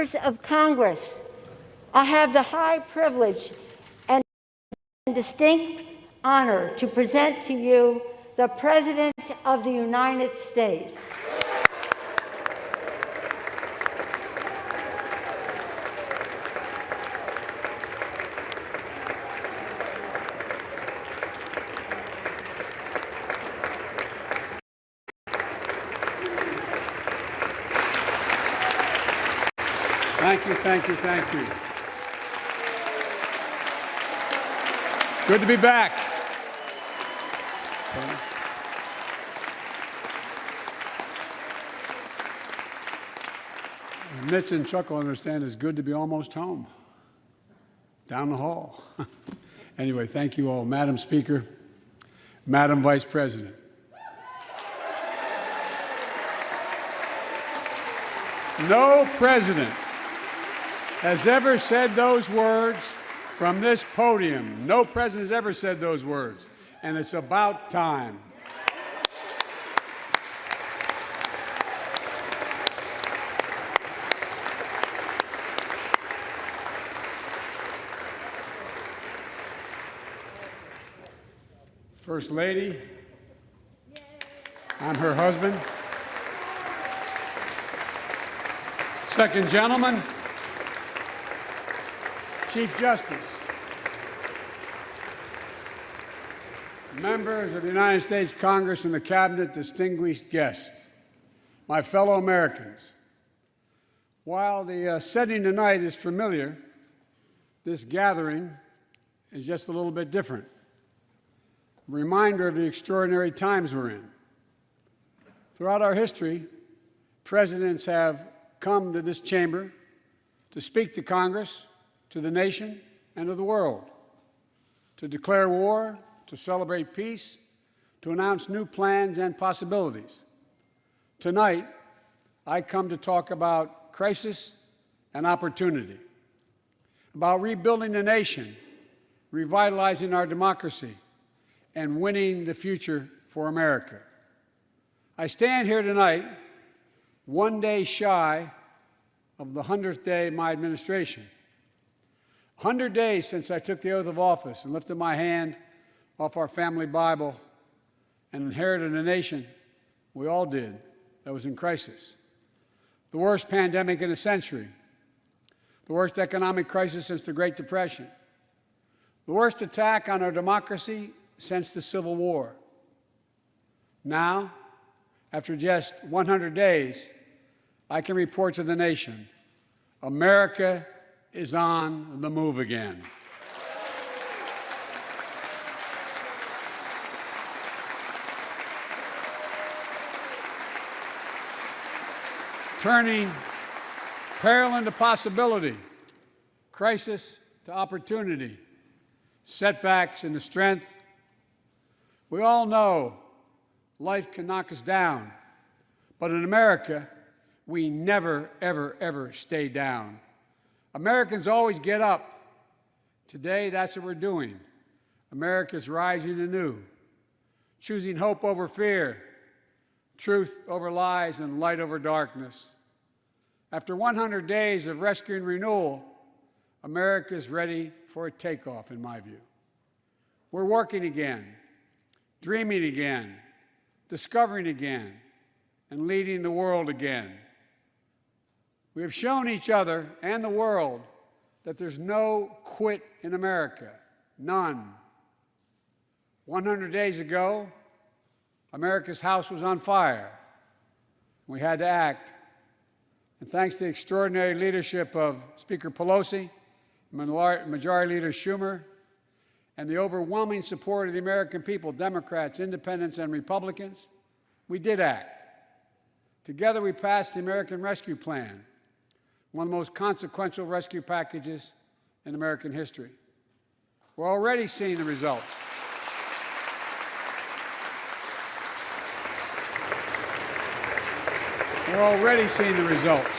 of Congress, I have the high privilege and distinct honor to present to you the President of the United States. Thank you, thank you, thank you. Good to be back. Mitch and Chuck will understand it's good to be almost home, down the hall. Anyway, thank you all. Madam Speaker, Madam Vice President. No president has ever said those words from this podium. No president has ever said those words, and it's about time. First Lady, I'm her husband. Second Gentleman, Chief Justice, members of the United States Congress and the Cabinet, distinguished guests, my fellow Americans. While the setting tonight is familiar, this gathering is just a little bit different. A reminder of the extraordinary times we're in. Throughout our history, presidents have come to this chamber to speak to Congress, to the nation, and to the world, to declare war, to celebrate peace, to announce new plans and possibilities. Tonight, I come to talk about crisis and opportunity, about rebuilding the nation, revitalizing our democracy, and winning the future for America. I stand here tonight, one day shy of the 100th day of my administration. 100 days since I took the oath of office and lifted my hand off our family Bible and inherited a nation, we all did, that was in crisis. The worst pandemic in a century, the worst economic crisis since the Great Depression, the worst attack on our democracy since the Civil War. Now, after just 100 days, I can report to the nation, America is on the move again. Turning peril into possibility, crisis to opportunity, setbacks into strength. We all know life can knock us down, but in America, we never, ever, ever stay down. Americans always get up. Today, that's what we're doing. America's rising anew, choosing hope over fear, truth over lies, and light over darkness. After 100 days of rescue and renewal, America is ready for a takeoff, in my view. We're working again, dreaming again, discovering again, and leading the world again. We have shown each other and the world that there's no quit in America, none. 100 days ago, America's house was on fire. We had to act. And thanks to the extraordinary leadership of Speaker Pelosi, Majority Leader Schumer, and the overwhelming support of the American people, Democrats, Independents, and Republicans, we did act. Together, we passed the American Rescue Plan, one of the most consequential rescue packages in American history. We're already seeing the results. We're already seeing the results.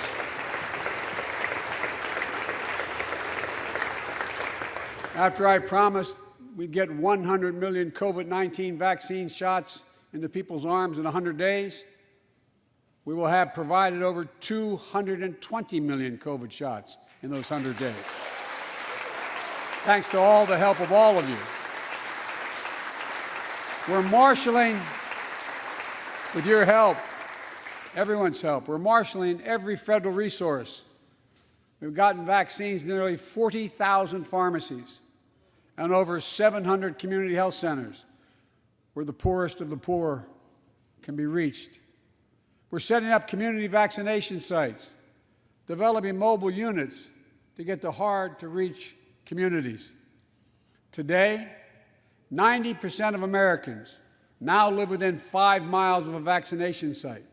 After I promised we'd get 100 million COVID-19 vaccine shots into people's arms in 100 days, We will have provided over 220 million COVID shots in those 100 days. Thanks to all the help of all of you. We're marshaling, with your help, everyone's help, we're marshaling every federal resource. We've gotten vaccines to nearly 40,000 pharmacies and over 700 community health centers where the poorest of the poor can be reached. We're setting up community vaccination sites, developing mobile units to get to hard-to-reach communities. Today, 90% of Americans now live within 5 miles of a vaccination site.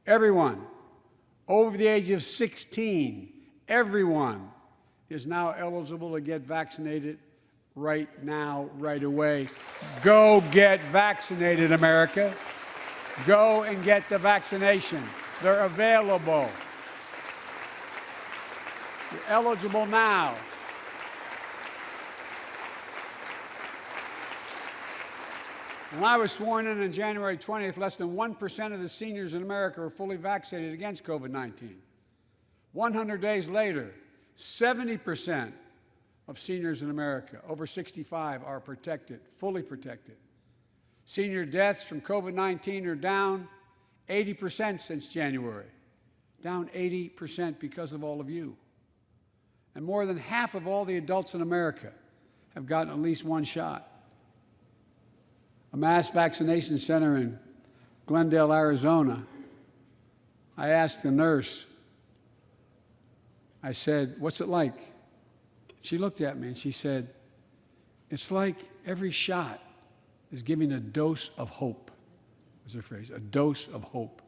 Everyone over the age of 16, everyone is now eligible to get vaccinated right now, right away. Go get vaccinated, America. Go and get the vaccination. They're available. You're eligible now. When I was sworn in on January 20th, less than 1% of the seniors in America were fully vaccinated against COVID-19. 100 days later, 70% of seniors in America over 65 are protected, fully protected. Senior deaths from COVID-19 are down 80% since January, down 80% because of all of you. And more than half of all the adults in America have gotten at least one shot. A mass vaccination center in Glendale, Arizona, I asked the nurse, I said, "What's it like?" She looked at me and she said, "It's like every shot is giving a dose of hope," was her phrase, a dose of hope.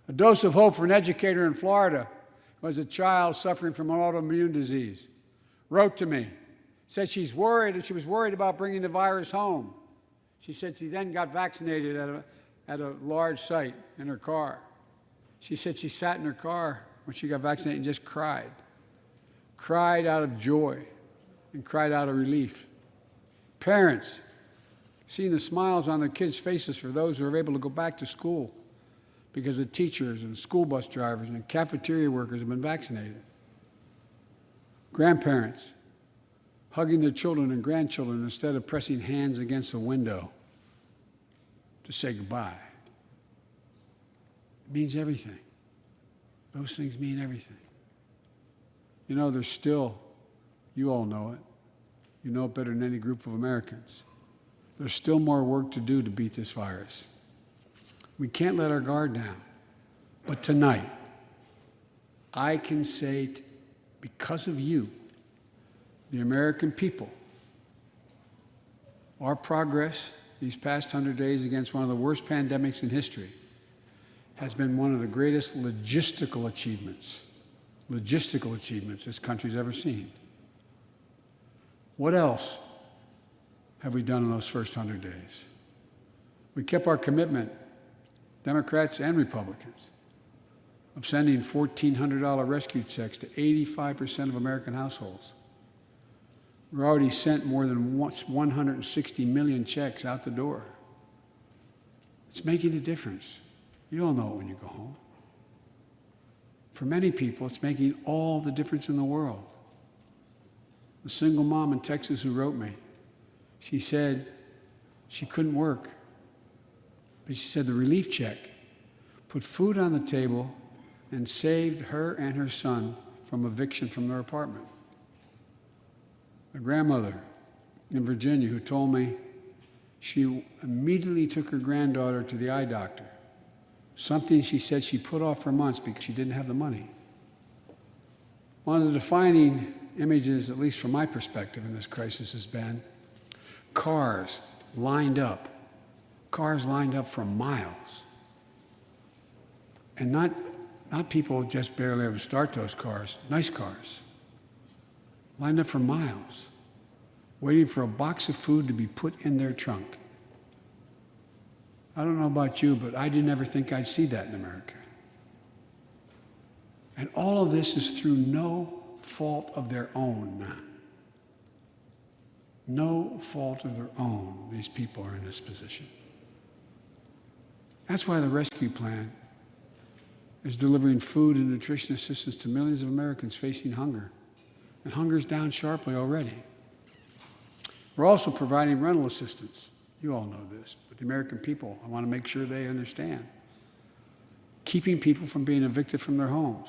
A dose of hope for an educator in Florida who has a child suffering from an autoimmune disease. Wrote to me, said she's worried, and she was worried about bringing the virus home. She said she then got vaccinated at a large site in her car. She said she sat in her car when she got vaccinated and just cried. Cried out of joy and cried out of relief. Parents, seeing the smiles on their kids' faces for those who are able to go back to school because the teachers and school bus drivers and cafeteria workers have been vaccinated. Grandparents, hugging their children and grandchildren instead of pressing hands against a window to say goodbye. It means everything. Those things mean everything. You know, there's still, you all know it, you know it better than any group of Americans, there's still more work to do to beat this virus. We can't let our guard down. But tonight, I can say, because of you, the American people, our progress these past 100 days against one of the worst pandemics in history has been one of the greatest logistical achievements this country's ever seen. What else have we done in those first 100 days? We kept our commitment, Democrats and Republicans, of sending $1,400 rescue checks to 85% of American households. We've already sent more than 160 million checks out the door. It's making a difference. You all know it when you go home. For many people, it's making all the difference in the world. A single mom in Texas who wrote me, she said she couldn't work, but she said the relief check put food on the table and saved her and her son from eviction from their apartment. A grandmother in Virginia who told me she immediately took her granddaughter to the eye doctor, something she said she put off for months because she didn't have the money. One of the defining images, at least from my perspective in this crisis, has been cars lined up for miles. And not people just barely able to start those cars, nice cars, lined up for miles, waiting for a box of food to be put in their trunk. I don't know about you, but I didn't ever think I'd see that in America. And all of this is through no fault of their own. No fault of their own, these people are in this position. That's why the rescue plan is delivering food and nutrition assistance to millions of Americans facing hunger. And hunger is down sharply already. We're also providing rental assistance. You all know this, but the American people, I want to make sure they understand. Keeping people from being evicted from their homes.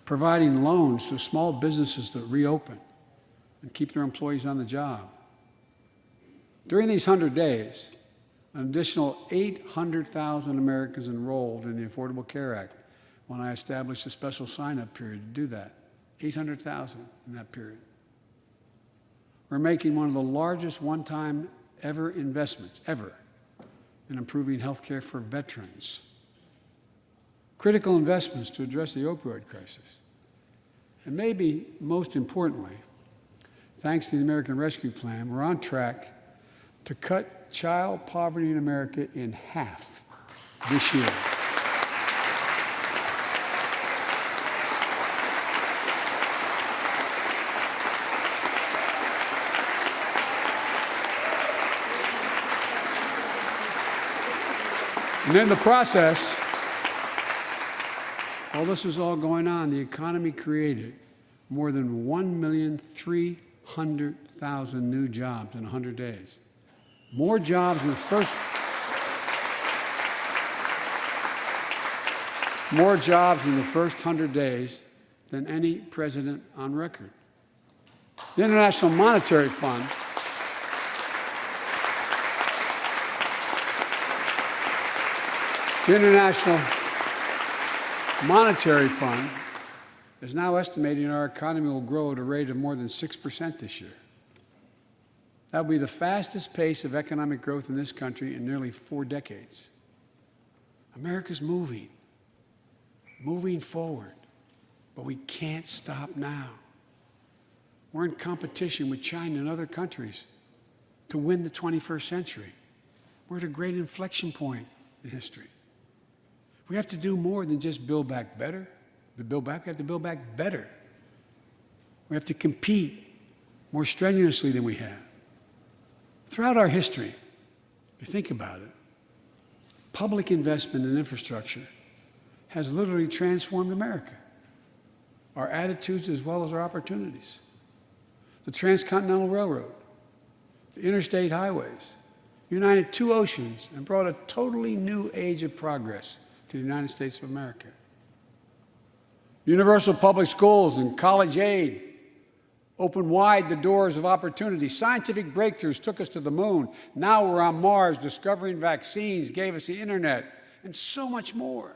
Providing loans to small businesses that reopen and keep their employees on the job. During these 100 days, an additional 800,000 Americans enrolled in the Affordable Care Act when I established a special sign-up period to do that. 800,000 in that period. We're making one of the largest one-time ever investments, ever, in improving health care for veterans. Critical investments to address the opioid crisis. And maybe most importantly, thanks to the American Rescue Plan, we're on track to cut child poverty in America in half this year. And in the process, while this was all going on, the economy created more than 1,300,000 new jobs in 100 days. More jobs in the first 100 days than any president on record. The International Monetary Fund is now estimating our economy will grow at a rate of more than 6% this year. That will be the fastest pace of economic growth in this country in nearly 4 decades. America's moving forward, but we can't stop now. We're in competition with China and other countries to win the 21st century. We're at a great inflection point in history. We have to do more than just build back better. We have to build back better. We have to compete more strenuously than we have. Throughout our history, if you think about it, public investment in infrastructure has literally transformed America, our attitudes as well as our opportunities. The Transcontinental Railroad, the interstate highways, united 2 oceans and brought a totally new age of progress to the United States of America. Universal public schools and college aid opened wide the doors of opportunity. Scientific breakthroughs took us to the moon. Now we're on Mars, discovering vaccines, gave us the internet, and so much more.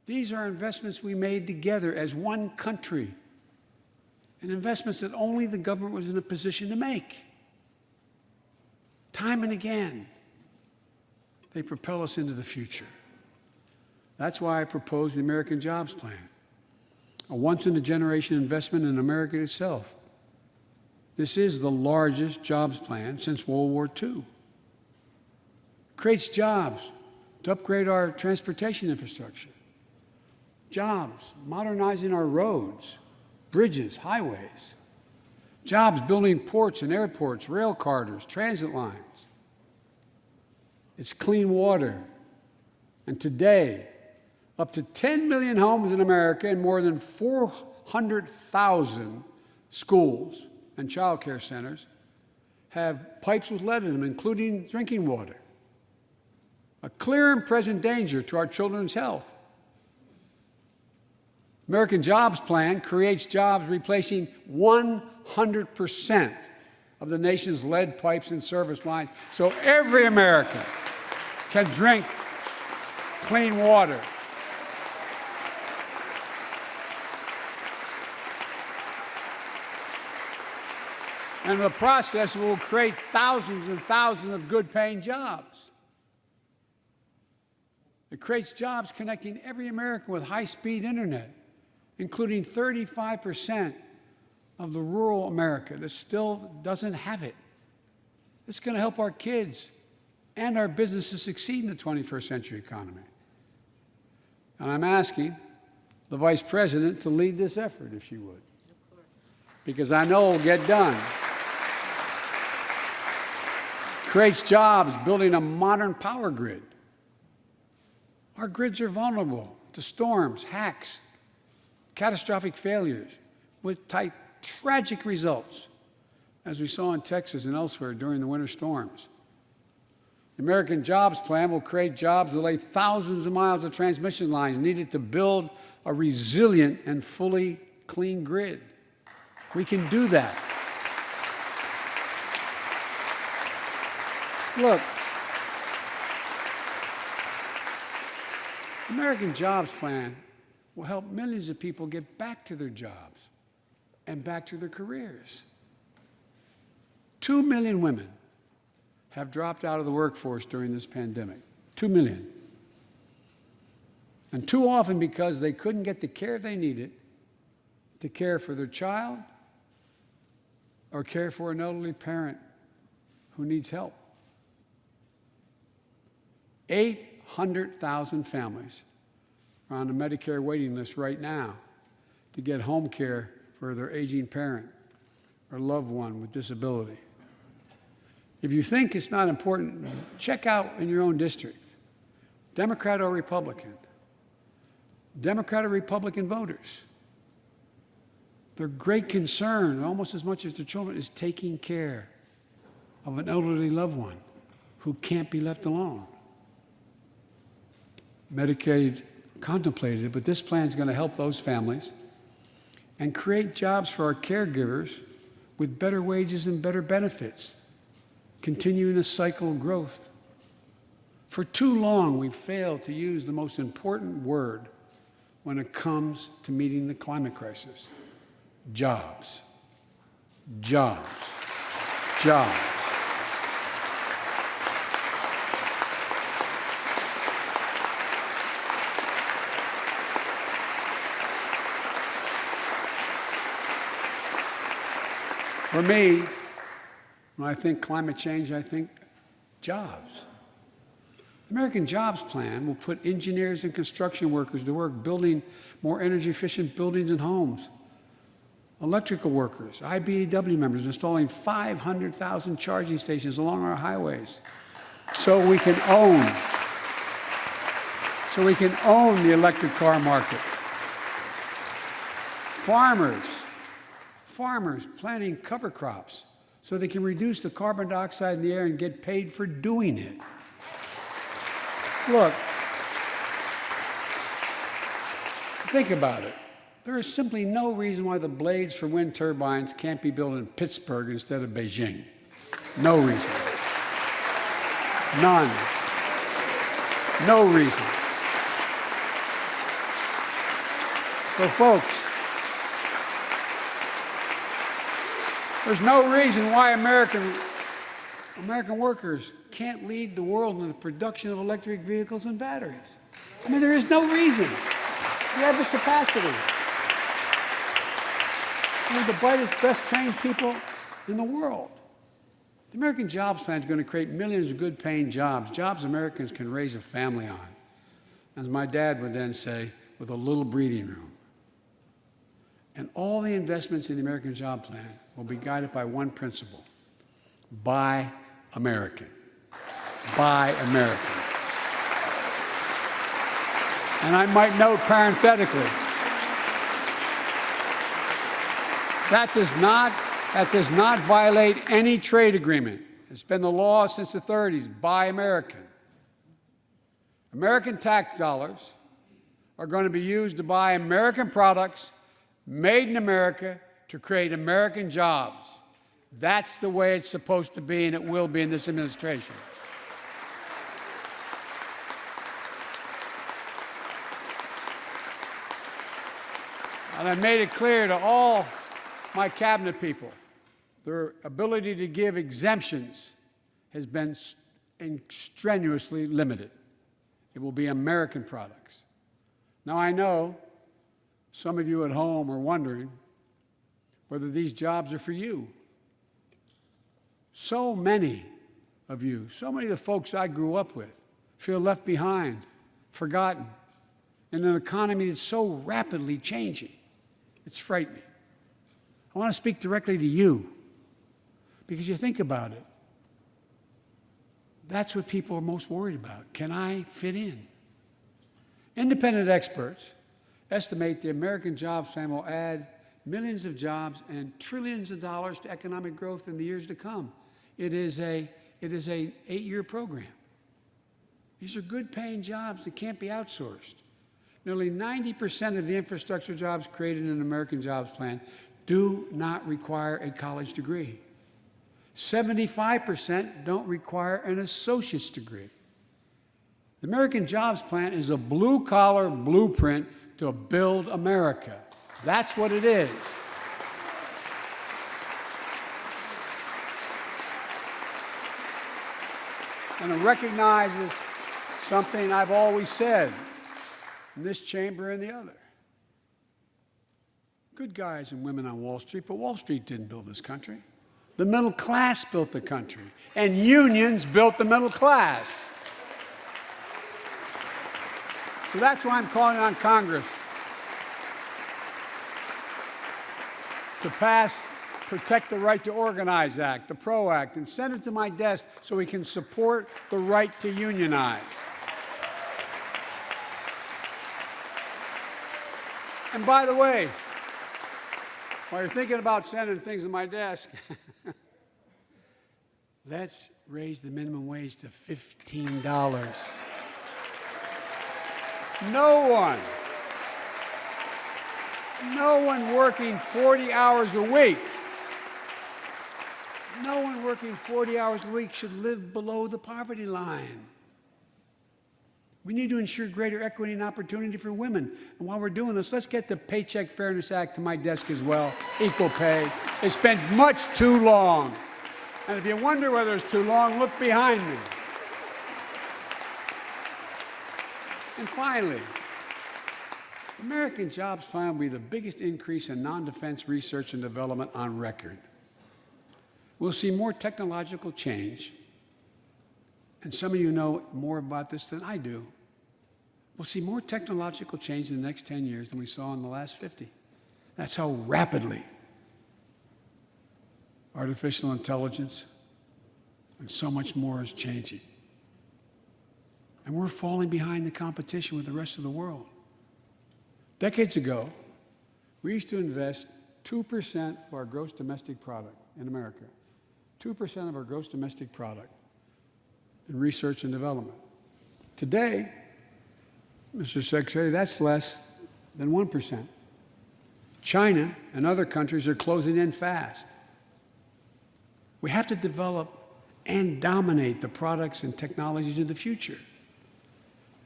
These are investments we made together as one country, and investments that only the government was in a position to make. Time and again, they propel us into the future. That's why I proposed the American Jobs Plan, a once-in-a-generation investment in America itself. This is the largest jobs plan since World War II. It creates jobs to upgrade our transportation infrastructure, jobs modernizing our roads, bridges, highways, jobs building ports and airports, rail corridors, transit lines. It's clean water. And today, up to 10 million homes in America and more than 400,000 schools and child care centers have pipes with lead in them, including drinking water. A clear and present danger to our children's health. American Jobs Plan creates jobs replacing 100% of the nation's lead pipes and service lines, so every American can drink clean water. And in the process, it will create thousands and thousands of good-paying jobs. It creates jobs connecting every American with high-speed internet, including 35% of the rural America that still doesn't have it. It's going to help our kids and our businesses succeed in the 21st century economy. And I'm asking the Vice President to lead this effort, if she would, because I know it will get done. Creates jobs building a modern power grid. Our grids are vulnerable to storms, hacks, catastrophic failures with tragic results, as we saw in Texas and elsewhere during the winter storms. The American Jobs Plan will create jobs that lay thousands of miles of transmission lines needed to build a resilient and fully clean grid. We can do that. Look, the American Jobs Plan will help millions of people get back to their jobs and back to their careers. 2 million women have dropped out of the workforce during this pandemic. 2 million. And too often because they couldn't get the care they needed to care for their child or care for an elderly parent who needs help. 800,000 families are on the Medicare waiting list right now to get home care for their aging parent or loved one with disability. If you think it's not important, check out in your own district, Democrat or Republican, Democrat or Republican voters. Their great concern, almost as much as their children, is taking care of an elderly loved one who can't be left alone. Medicaid contemplated it, but this plan is going to help those families and create jobs for our caregivers with better wages and better benefits, continuing a cycle of growth. For too long, we've failed to use the most important word when it comes to meeting the climate crisis: jobs. Jobs. Jobs. For me, when I think climate change, I think jobs. The American Jobs Plan will put engineers and construction workers to work building more energy-efficient buildings and homes. Electrical workers, IBEW members installing 500,000 charging stations along our highways so we can own the electric car market. Farmers planting cover crops so they can reduce the carbon dioxide in the air and get paid for doing it. Look, think about it. There is simply no reason why the blades for wind turbines can't be built in Pittsburgh instead of Beijing. No reason. None. No reason. So, folks, there's no reason why American workers can't lead the world in the production of electric vehicles and batteries. I mean, there is no reason. We have the capacity. We're the brightest, best trained people in the world. The American Jobs Plan is going to create millions of good-paying jobs, jobs Americans can raise a family on. As my dad would then say, with a little breathing room. And all the investments in the American Job Plan will be guided by one principle: buy American. Buy American. And I might note parenthetically, that does not violate any trade agreement. It's been the law since the 30s. Buy American. American tax dollars are going to be used to buy American products made in America to create American jobs. That's the way it's supposed to be, and it will be in this administration. And I made it clear to all my cabinet people, their ability to give exemptions has been strenuously limited. It will be American products. Now, I know some of you at home are wondering whether these jobs are for you. So many of you, so many of the folks I grew up with, feel left behind, forgotten, in an economy that's so rapidly changing. It's frightening. I want to speak directly to you, because you think about it. That's what people are most worried about. Can I fit in? Independent experts estimate the American Jobs Plan will add millions of jobs and trillions of dollars to economic growth in the years to come. It is an 8-year program. These are good-paying jobs that can't be outsourced. Nearly 90% of the infrastructure jobs created in the American Jobs Plan do not require a college degree. 75% don't require an associate's degree. The American Jobs Plan is a blue-collar blueprint to build America. That's what it is. And it recognizes something I've always said in this chamber and the other. Good guys and women on Wall Street, but Wall Street didn't build this country. The middle class built the country, and unions built the middle class. So that's why I'm calling on Congress to pass Protect the Right to Organize Act, the PRO Act, and send it to my desk so we can support the right to unionize. And by the way, while you're thinking about sending things to my desk, let's raise the minimum wage to $15. No one working 40 hours a week, no one working 40 hours a week should live below the poverty line. We need to ensure greater equity and opportunity for women. And while we're doing this, let's get the Paycheck Fairness Act to my desk as well, equal pay. It's been much too long. And if you wonder whether it's too long, look behind me. And finally, the American Jobs Plan will be the biggest increase in non-defense research and development on record. We'll see more technological change, and some of you know more about this than I do. We'll see more technological change in the next 10 years than we saw in the last 50. That's how rapidly artificial intelligence and so much more is changing. And we're falling behind the competition with the rest of the world. Decades ago, we used to invest 2% of our gross domestic product in America, 2% of our gross domestic product in research and development. Today, Mr. Secretary, that's less than 1%. China and other countries are closing in fast. We have to develop and dominate the products and technologies of the future.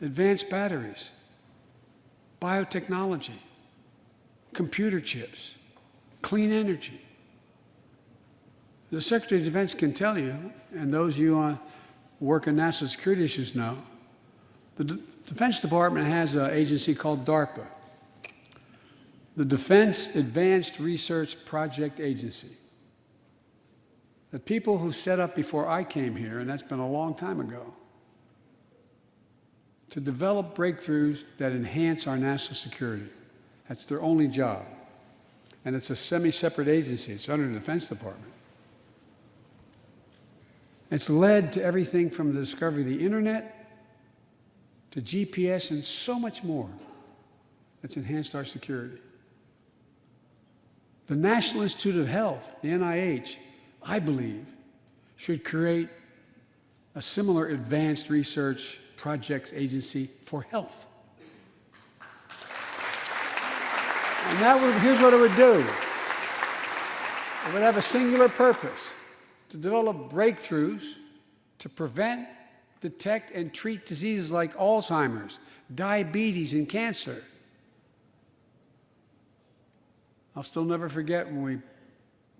Advanced batteries, biotechnology, computer chips, clean energy. The Secretary of Defense can tell you, and those of you who work in national security issues know, the Defense Department has an agency called DARPA, the Defense Advanced Research Project Agency. The people who set up before I came here, and that's been a long time ago, to develop breakthroughs that enhance our national security. That's their only job. And it's a semi-separate agency. It's under the Defense Department. It's led to everything from the discovery of the internet to GPS and so much more that's enhanced our security. The National Institute of Health, the NIH, I believe, should create a similar advanced research projects agency for health. And here's what it would do. It would have a singular purpose: to develop breakthroughs to prevent, detect, and treat diseases like Alzheimer's, diabetes, and cancer. I'll still never forget when we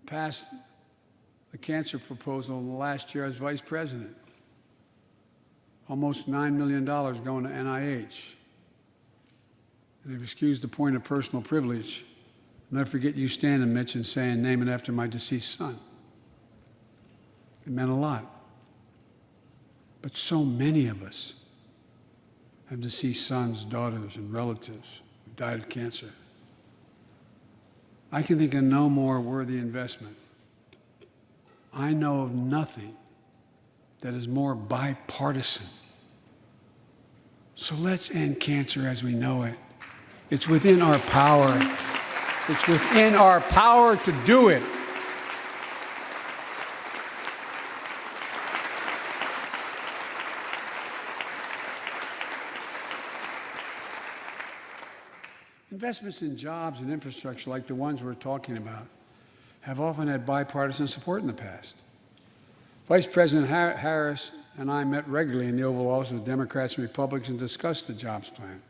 passed the cancer proposal in the last year I was vice president. Almost $9 million going to NIH. And if you excuse the point of personal privilege, I'll never forget you standing, Mitch, and saying, "Name it after my deceased son." It meant a lot. But so many of us have deceased sons, daughters, and relatives who died of cancer. I can think of no more worthy investment. I know of nothing that is more bipartisan So let's end cancer as we know it. It's within our power. It's within our power to do it. Investments in jobs and infrastructure like the ones we're talking about have often had bipartisan support in the past. Vice President Harris and I met regularly in the Oval Office with Democrats and Republicans and discussed the jobs plan.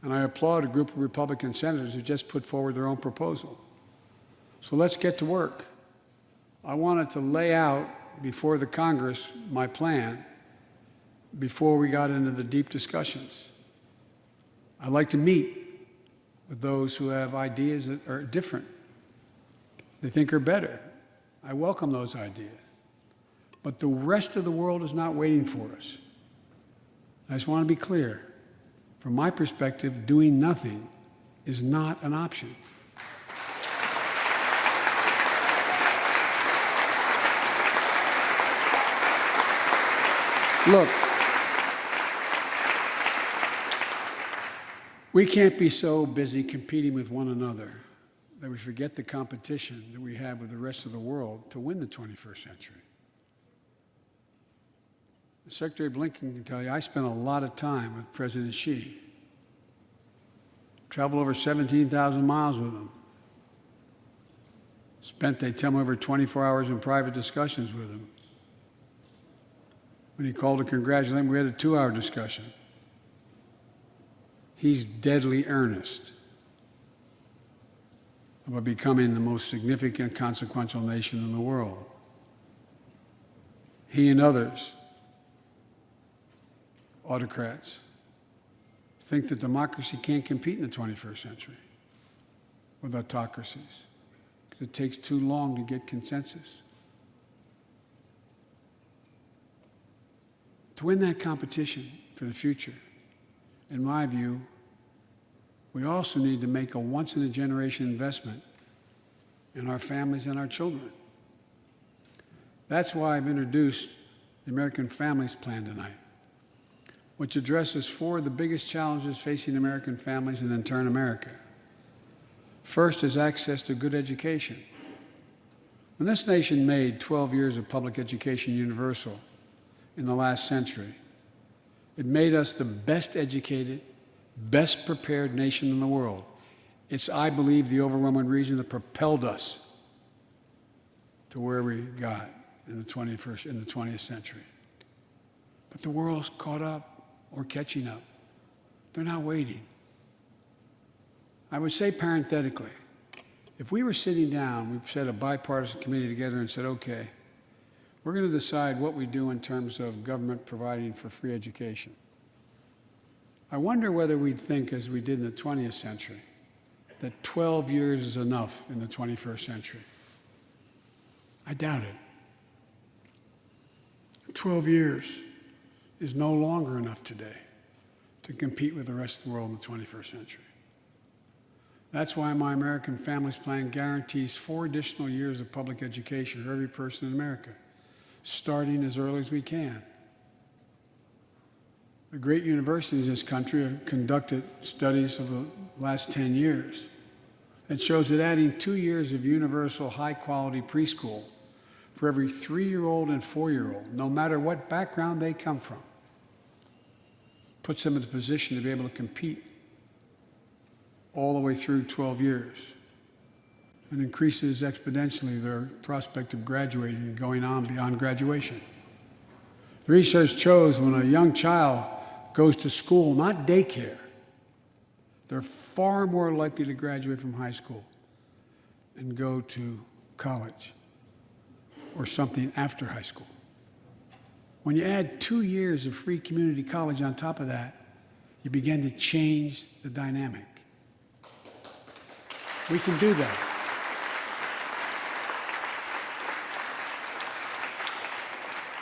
And I applaud a group of Republican senators who just put forward their own proposal. So let's get to work. I wanted to lay out before the Congress my plan before we got into the deep discussions. I'd like to meet with those who have ideas that are different, they think are better. I welcome those ideas. But the rest of the world is not waiting for us. I just want to be clear. From my perspective, doing nothing is not an option. Look, we can't be so busy competing with one another that we forget the competition that we have with the rest of the world to win the 21st century. Secretary Blinken can tell you I spent a lot of time with President Xi. Traveled over 17,000 miles with him. Spent, they tell me, over 24 hours in private discussions with him. When he called to congratulate him, we had a 2-hour discussion. He's deadly earnest about becoming the most significant, consequential nation in the world. He and others, autocrats, think that democracy can't compete in the 21st century with autocracies because it takes too long to get consensus. To win that competition for the future, in my view, we also need to make a once-in-a-generation investment in our families and our children. That's why I've introduced the American Families Plan tonight, which addresses 4 of the biggest challenges facing American families and in turn America. First is access to good education. When this nation made 12 years of public education universal in the last century, it made us the best educated, best prepared nation in the world. It's, I believe, the overwhelming reason that propelled us to where we got in the 20th century. But the world's caught up or catching up. They're not waiting. I would say parenthetically, if we were sitting down, we set a bipartisan committee together and said, okay, we're going to decide what we do in terms of government providing for free education. I wonder whether we'd think, as we did in the 20th century, that 12 years is enough in the 21st century. I doubt it. 12 years is no longer enough today to compete with the rest of the world in the 21st century. That's why my American Families Plan guarantees 4 additional years of public education for every person in America, starting as early as we can. The great universities in this country have conducted studies of the last 10 years that shows that adding 2 years of universal high-quality preschool for every 3-year-old and 4-year-old, no matter what background they come from, puts them in a position to be able to compete all the way through 12 years and increases exponentially their prospect of graduating and going on beyond graduation. The research shows when a young child goes to school, not daycare, they're far more likely to graduate from high school and go to college or something after high school. When you add 2 years of free community college on top of that, you begin to change the dynamic. We can do that.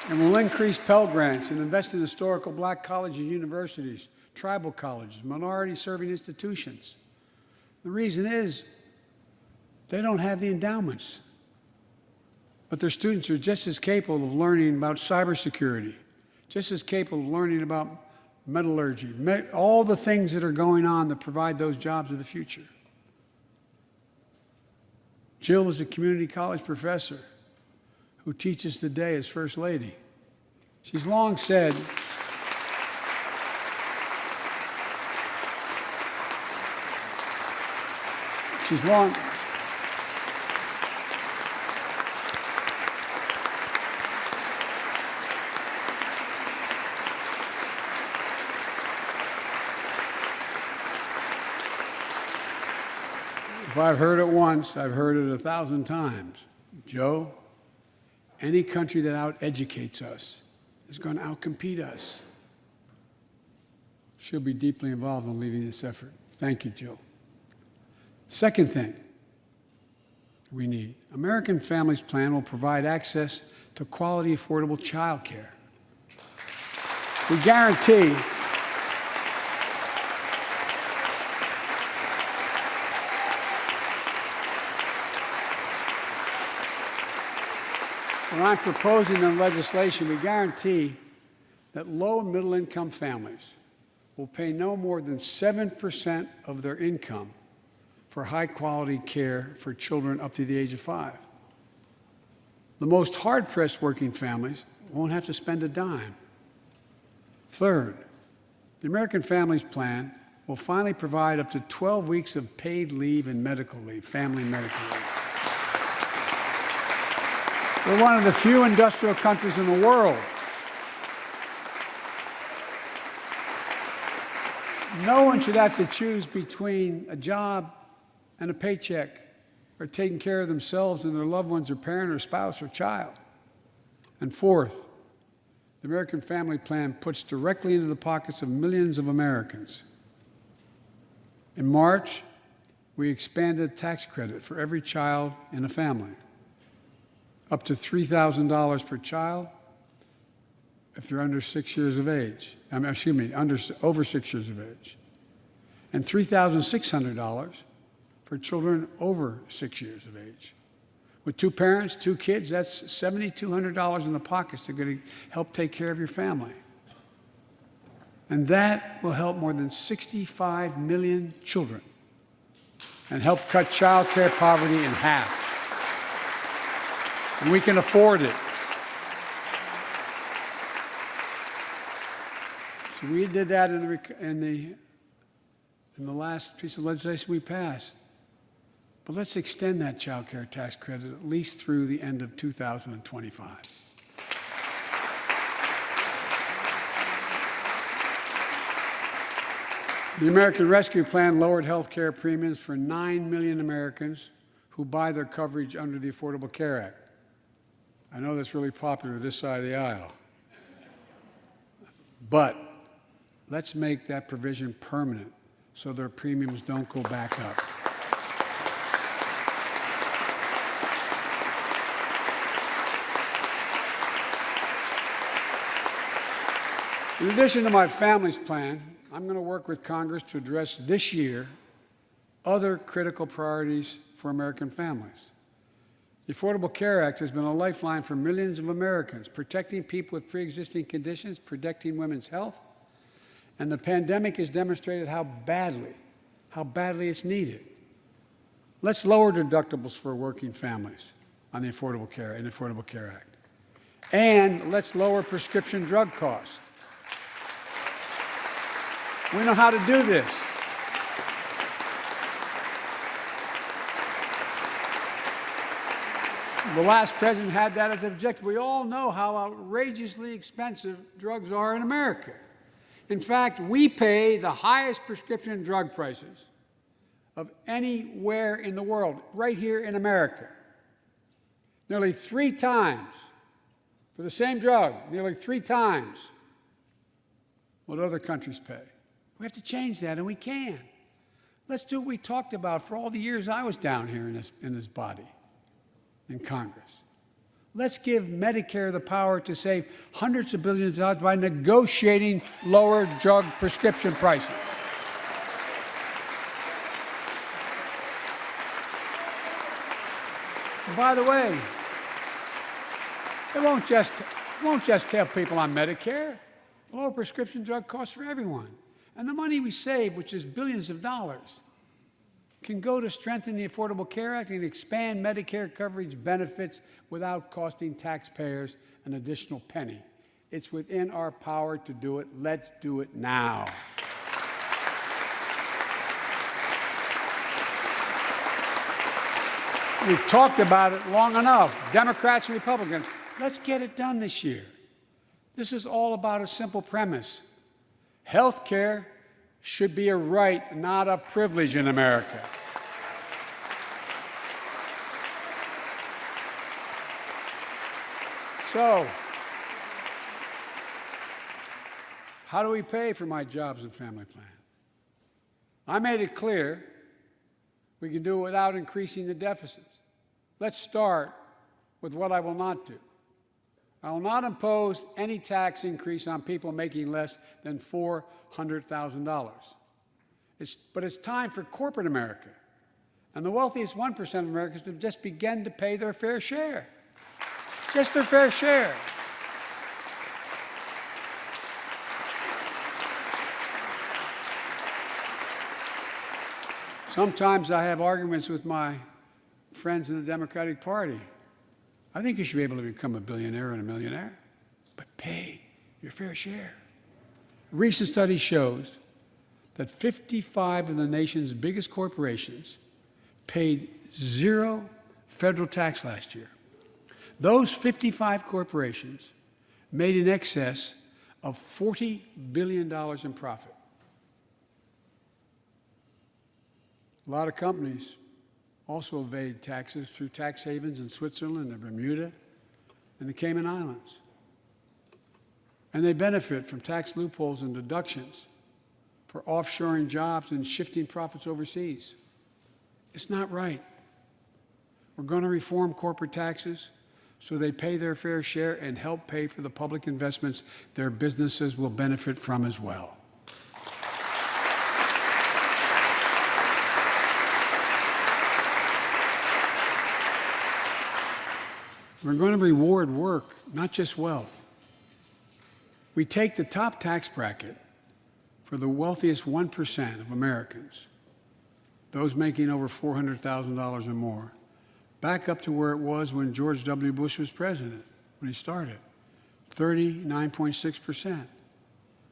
And we'll increase Pell Grants and invest in historical black colleges and universities, tribal colleges, minority-serving institutions. The reason is they don't have the endowments. But their students are just as capable of learning about cybersecurity, just as capable of learning about metallurgy, all the things that are going on that provide those jobs of the future. Jill is a community college professor who teaches today as First Lady. She's long said, if I've heard it once, I've heard it 1,000 times. Joe, any country that out-educates us is going to out-compete us. She'll be deeply involved in leading this effort. Thank you, Jill. Second thing we need, American Families Plan will provide access to quality, affordable child care. We guarantee when I'm proposing the legislation, we guarantee that low and middle-income families will pay no more than 7% of their income for high-quality care for children up to the age of 5. The most hard-pressed working families won't have to spend a dime. Third, the American Families Plan will finally provide up to 12 weeks of paid leave and medical leave, family medical leave. We're one of the few industrial countries in the world. No one should have to choose between a job and a paycheck, or taking care of themselves and their loved ones, or parent or spouse or child. And fourth, the American Family Plan puts directly into the pockets of millions of Americans. In March, we expanded tax credit for every child in a family, up to $3,000 per child if you're under 6 years of age. Over 6 years of age, and $3,600 for children over 6 years of age. With 2 parents, 2 kids, that's $7,200 in the pockets that are going to help take care of your family. And that will help more than 65 million children and help cut child care poverty in half. And we can afford it. So we did that in the last piece of legislation we passed. But let's extend that child care tax credit at least through the end of 2025. The American Rescue Plan lowered health care premiums for 9 million Americans who buy their coverage under the Affordable Care Act. I know that's really popular this side of the aisle. But let's make that provision permanent so their premiums don't go back up. In addition to my family's plan, I'm going to work with Congress to address this year other critical priorities for American families. The Affordable Care Act has been a lifeline for millions of Americans, protecting people with pre-existing conditions, protecting women's health, and the pandemic has demonstrated how badly it's needed. Let's lower deductibles for working families on the Affordable Care Act. And let's lower prescription drug costs. We know how to do this. The last president had that as an objective. We all know how outrageously expensive drugs are in America. In fact, we pay the highest prescription drug prices of anywhere in the world, right here in America. Nearly 3 times, for the same drug, nearly 3 times what other countries pay. We have to change that, and we can. Let's do what we talked about for all the years I was down here in this body, in Congress. Let's give Medicare the power to save hundreds of billions of dollars by negotiating lower drug prescription prices. And by the way, it won't just help people on Medicare. lower prescription drug costs for everyone. And the money we save, which is billions of dollars, can go to strengthen the Affordable Care Act and expand Medicare coverage benefits without costing taxpayers an additional penny. It's within our power to do it. Let's do it now. We've talked about it long enough, Democrats and Republicans. Let's get it done this year. This is all about a simple premise. Health care should be a right, not a privilege in America. So, how do we pay for my jobs and family plan? I made it clear we can do it without increasing the deficits. Let's start with what I will not do. I will not impose any tax increase on people making less than $400,000. But it's time for corporate America and the wealthiest 1% of Americans to just begin to pay their fair share. Just their fair share. Sometimes I have arguments with my friends in the Democratic Party. I think you should be able to become a billionaire and a millionaire, but pay your fair share. A recent study shows that 55 of the nation's biggest corporations paid zero federal tax last year. Those 55 corporations made in excess of $40 billion in profit. A lot of companies also evade taxes through tax havens in Switzerland and Bermuda and the Cayman Islands. And they benefit from tax loopholes and deductions for offshoring jobs and shifting profits overseas. It's not right. We're going to reform corporate taxes so they pay their fair share and help pay for the public investments their businesses will benefit from as well. We're going to reward work, not just wealth. We take the top tax bracket for the wealthiest 1% of Americans, those making over $400,000 or more, back up to where it was when George W. Bush was president, when he started, 39.6%.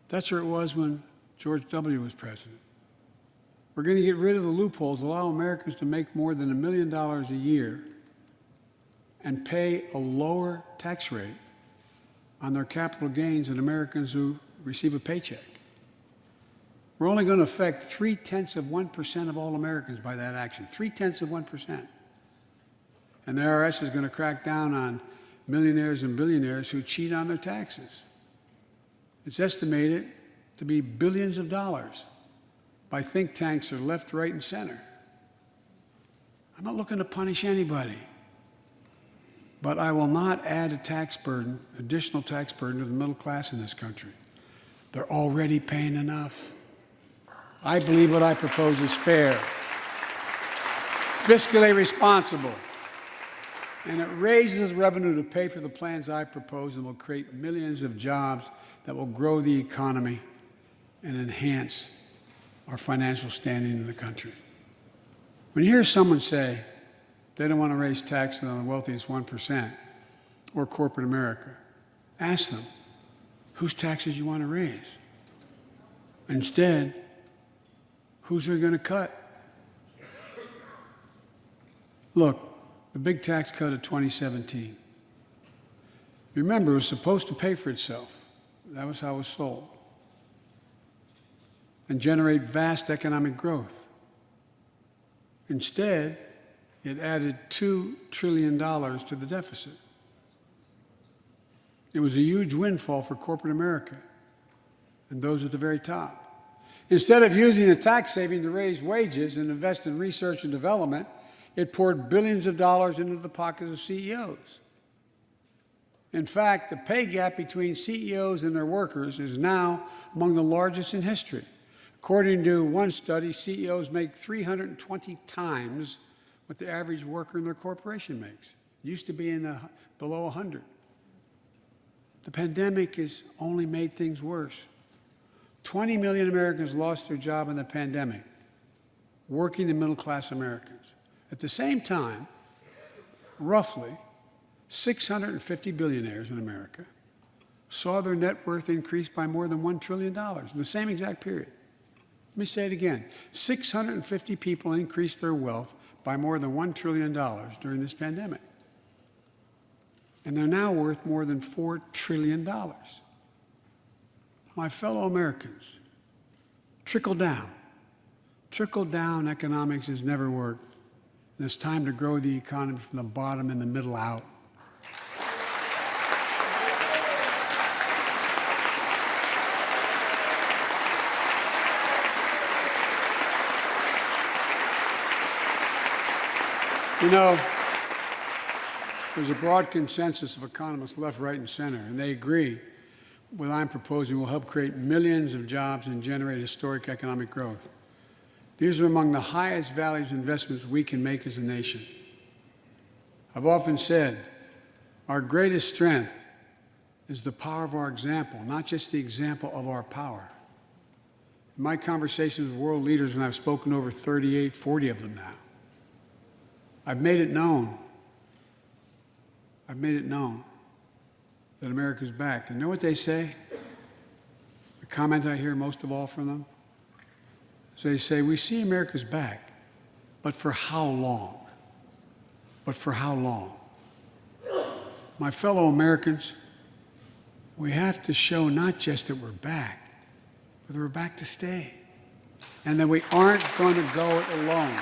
That's where it was when George W. was president. We're going to get rid of the loopholes, allow Americans to make more than $1 million a year and pay a lower tax rate on their capital gains than Americans who receive a paycheck. We're only going to affect 0.3% of all Americans by that action, 0.3%. And the IRS is going to crack down on millionaires and billionaires who cheat on their taxes. It's estimated to be billions of dollars by think tanks that are left, right, and center. I'm not looking to punish anybody. But I will not add a tax burden, additional tax burden to the middle class in this country. They're already paying enough. I believe what I propose is fair, fiscally responsible, and it raises revenue to pay for the plans I propose and will create millions of jobs that will grow the economy and enhance our financial standing in the country. When you hear someone say, they don't want to raise taxes on the wealthiest 1% or corporate America, ask them, whose taxes you want to raise? Instead, whose are going to cut? Look, the big tax cut of 2017. Remember, it was supposed to pay for itself. That was how it was sold. And generate vast economic growth. Instead, it added $2 trillion to the deficit. It was a huge windfall for corporate America and those at the very top. Instead of using the tax saving to raise wages and invest in research and development, it poured billions of dollars into the pockets of CEOs. In fact, the pay gap between CEOs and their workers is now among the largest in history. According to one study, CEOs make 320 times what the average worker in their corporation makes. It used to be below 100. The pandemic has only made things worse. 20 million Americans lost their job in the pandemic, working and middle-class Americans. At the same time, roughly 650 billionaires in America saw their net worth increase by more than $1 trillion in the same exact period. Let me say it again. 650 people increased their wealth by more than $1 trillion during this pandemic. And they're now worth more than $4 trillion. My fellow Americans, trickle down economics has never worked. And it's time to grow the economy from the bottom and the middle out. You know, there's a broad consensus of economists left, right, and center, and they agree what I'm proposing will help create millions of jobs and generate historic economic growth. These are among the highest values investments we can make as a nation. I've often said our greatest strength is the power of our example, not just the example of our power. In my conversations with world leaders, and I've spoken to over 38, 40 of them now, I've made it known that America's back. And you know what they say? The comment I hear most of all from them is they say, we see America's back, but for how long? But for how long? My fellow Americans, we have to show not just that we're back, but that we're back to stay, and that we aren't going to go it alone.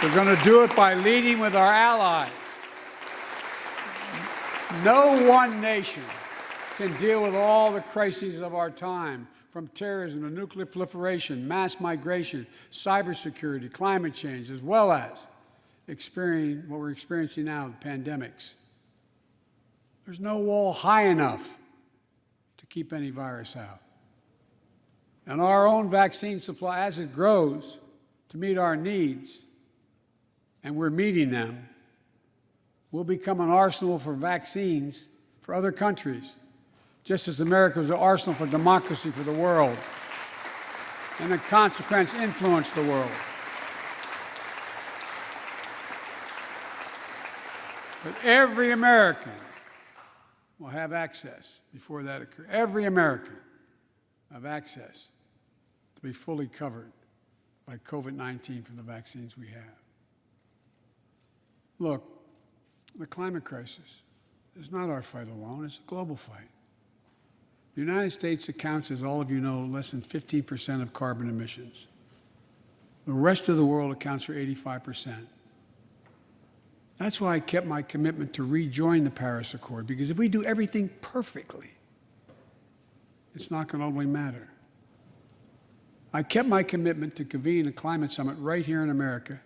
We're going to do it by leading with our allies. No one nation can deal with all the crises of our time, from terrorism to nuclear proliferation, mass migration, cybersecurity, climate change, as well as what we're experiencing now, the pandemics. There's no wall high enough to keep any virus out. And our own vaccine supply, as it grows to meet our needs, and we're meeting them, will become an arsenal for vaccines for other countries, just as America was an arsenal for democracy for the world, and in consequence influence the world. But every American will have access before that occurs. Every American will have access to be fully covered by COVID-19 from the vaccines we have. Look, the climate crisis is not our fight alone, it's a global fight. The United States accounts, as all of you know, less than 15% of carbon emissions. The rest of the world accounts for 85%. That's why I kept my commitment to rejoin the Paris Accord, because if we do everything perfectly, it's not going to ultimately matter. I kept my commitment to convene a climate summit right here in America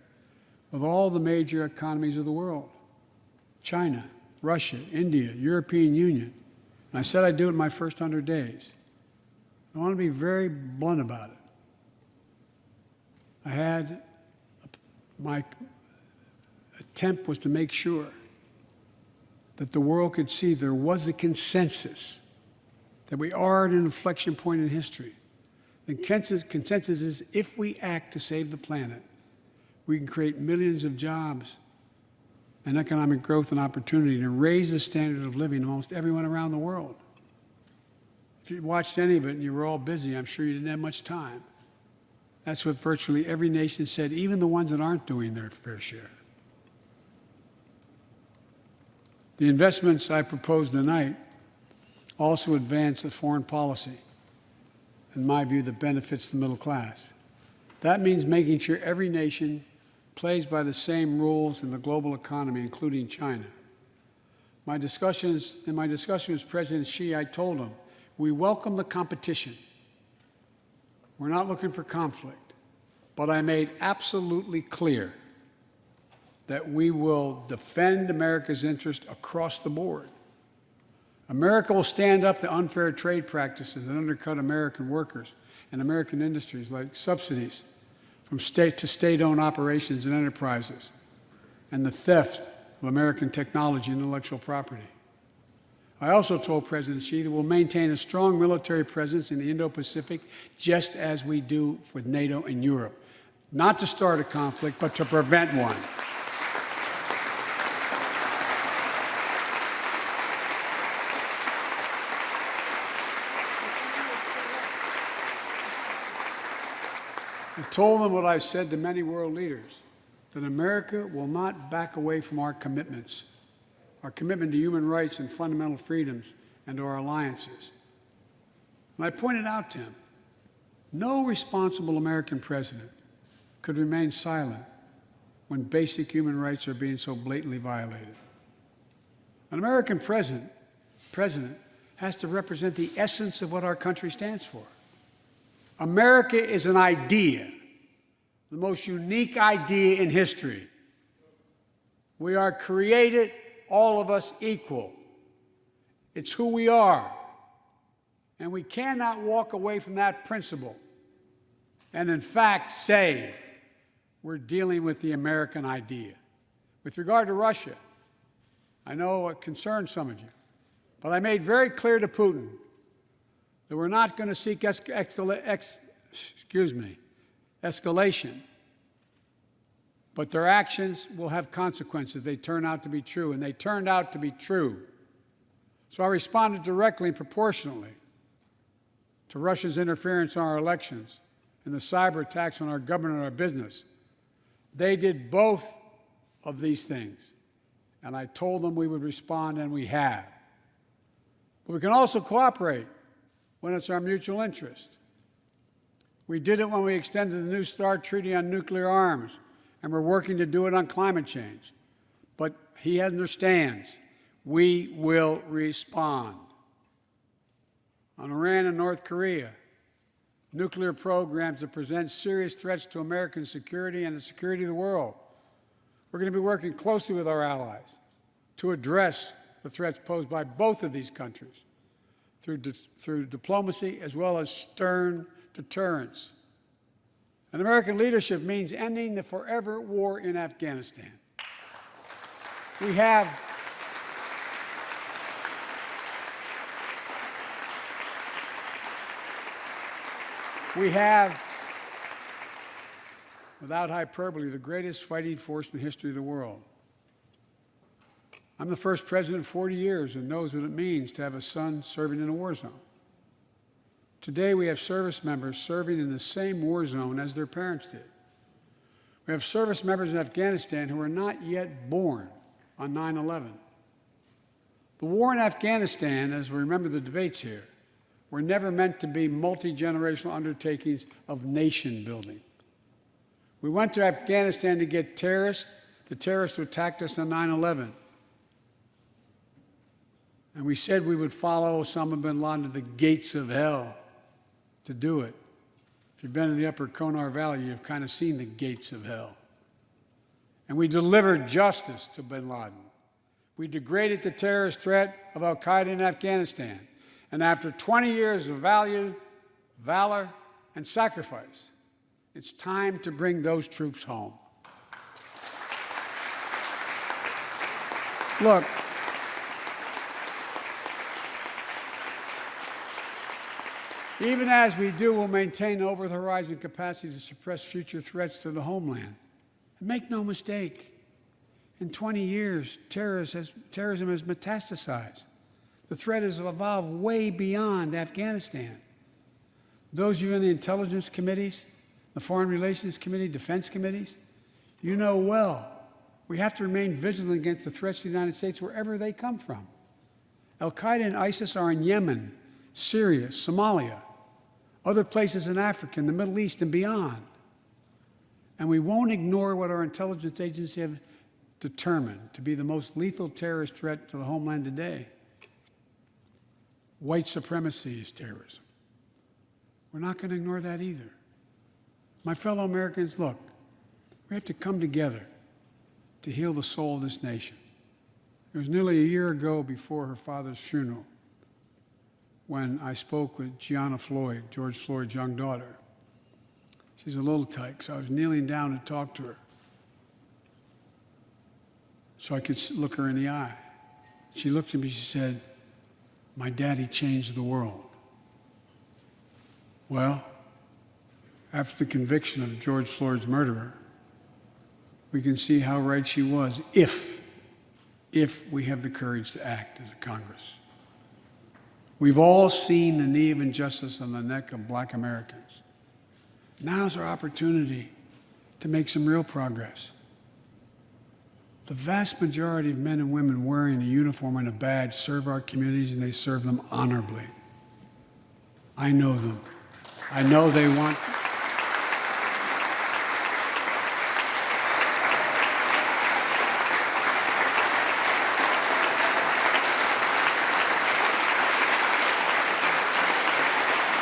with all the major economies of the world: China, Russia, India, European Union. And I said I'd do it in my first 100 days. I want to be very blunt about it. My attempt was to make sure that the world could see there was a consensus, that we are at an inflection point in history. The consensus is if we act to save the planet, we can create millions of jobs and economic growth and opportunity to raise the standard of living of almost everyone around the world. If you watched any of it and you were all busy, I'm sure you didn't have much time. That's what virtually every nation said, even the ones that aren't doing their fair share. The investments I propose tonight also advance the foreign policy, in my view, that benefits the middle class. That means making sure every nation plays by the same rules in the global economy, including China. In my discussion with President Xi, I told him, we welcome the competition. We're not looking for conflict. But I made absolutely clear that we will defend America's interest across the board. America will stand up to unfair trade practices that undercut American workers and American industries, like subsidies from state to state-owned operations and enterprises, and the theft of American technology and intellectual property. I also told President Xi that we'll maintain a strong military presence in the Indo-Pacific, just as we do with NATO and Europe, not to start a conflict, but to prevent one. I told them what I've said to many world leaders, that America will not back away from our commitments, our commitment to human rights and fundamental freedoms and to our alliances. And I pointed out to him, no responsible American president could remain silent when basic human rights are being so blatantly violated. An American president has to represent the essence of what our country stands for. America is an idea, the most unique idea in history. We are created, all of us, equal. It's who we are. And we cannot walk away from that principle and, in fact, say we're dealing with the American idea. With regard to Russia, I know it concerns some of you, but I made very clear to Putin that we're not going to seek escalation, but their actions will have consequences. They turn out to be true, and they turned out to be true. So I responded directly and proportionately to Russia's interference in our elections and the cyber attacks on our government and our business. They did both of these things, and I told them we would respond, and we have. But we can also cooperate when it's our mutual interest. We did it when we extended the New START Treaty on nuclear arms, and we're working to do it on climate change. But he understands we will respond. On Iran and North Korea, nuclear programs that present serious threats to American security and the security of the world. We're going to be working closely with our allies to address the threats posed by both of these countries through diplomacy as well as stern deterrence. And American leadership means ending the forever war in Afghanistan. We have without hyperbole, the greatest fighting force in the history of the world. I'm the first president in 40 years that knows what it means to have a son serving in a war zone. Today, we have service members serving in the same war zone as their parents did. We have service members in Afghanistan who are not yet born on 9/11. The war in Afghanistan, as we remember the debates here, were never meant to be multi-generational undertakings of nation building. We went to Afghanistan to get the terrorists who attacked us on 9/11. And we said we would follow Osama bin Laden to the gates of hell to do it. If you've been in the upper Konar Valley, you've kind of seen the gates of hell. And we delivered justice to bin Laden. We degraded the terrorist threat of al-Qaeda in Afghanistan. And after 20 years of valor, and sacrifice, it's time to bring those troops home. Look, even as we do, we'll maintain over-the-horizon capacity to suppress future threats to the homeland. And make no mistake, in 20 years, terrorism has metastasized. The threat has evolved way beyond Afghanistan. Those of you in the intelligence committees, the foreign relations committee, defense committees, you know well, we have to remain vigilant against the threats to the United States wherever they come from. Al-Qaeda and ISIS are in Yemen, Syria, Somalia, other places in Africa, in the Middle East, and beyond. And we won't ignore what our intelligence agencies have determined to be the most lethal terrorist threat to the homeland today. White supremacy is terrorism. We're not going to ignore that either. My fellow Americans, look, we have to come together to heal the soul of this nation. It was nearly a year ago before her father's funeral when I spoke with Gianna Floyd, George Floyd's young daughter. She's a little tyke, so I was kneeling down to talk to her. so I could look her in the eye. She looked at me, she said, "My daddy changed the world." Well, after the conviction of George Floyd's murderer, we can see how right she was if we have the courage to act as a Congress. We've all seen the knee of injustice on the neck of Black Americans. Now's our opportunity to make some real progress. The vast majority of men and women wearing a uniform and a badge serve our communities, and they serve them honorably. I know them. I know they want.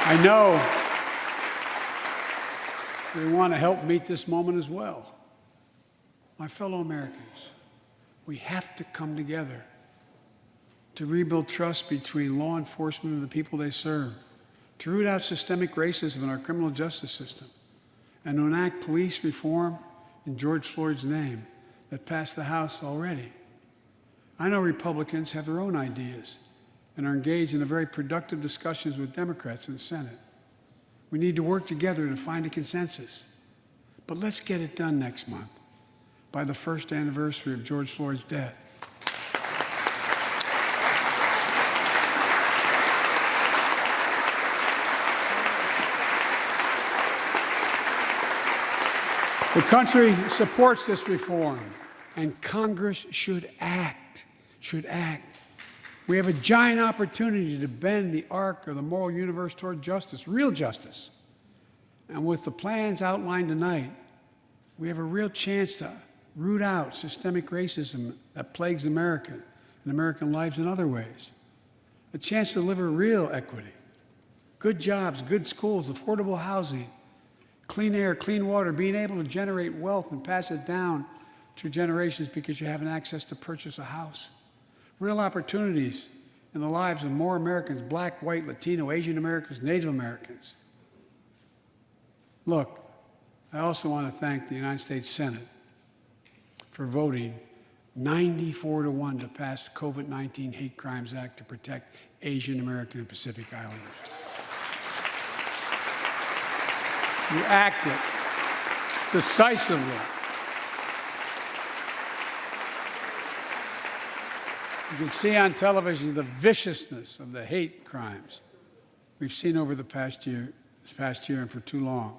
I know they want to help meet this moment as well. My fellow Americans, we have to come together to rebuild trust between law enforcement and the people they serve, to root out systemic racism in our criminal justice system, and to enact police reform in George Floyd's name that passed the House already. I know Republicans have their own ideas and are engaged in a very productive discussions with Democrats in the Senate. We need to work together to find a consensus. But let's get it done next month, by the first anniversary of George Floyd's death. The country supports this reform, and Congress should act. We have a giant opportunity to bend the arc of the moral universe toward justice, real justice. And with the plans outlined tonight, we have a real chance to root out systemic racism that plagues America and American lives in other ways. A chance to deliver real equity, good jobs, good schools, affordable housing, clean air, clean water, being able to generate wealth and pass it down through generations because you have access to purchase a house. Real opportunities in the lives of more Americans, Black, white, Latino, Asian Americans, Native Americans. Look, I also want to thank the United States Senate for voting 94-1 to pass the COVID-19 Hate Crimes Act to protect Asian American and Pacific Islanders. You acted decisively. You can see on television the viciousness of the hate crimes we've seen over the past year and for too long.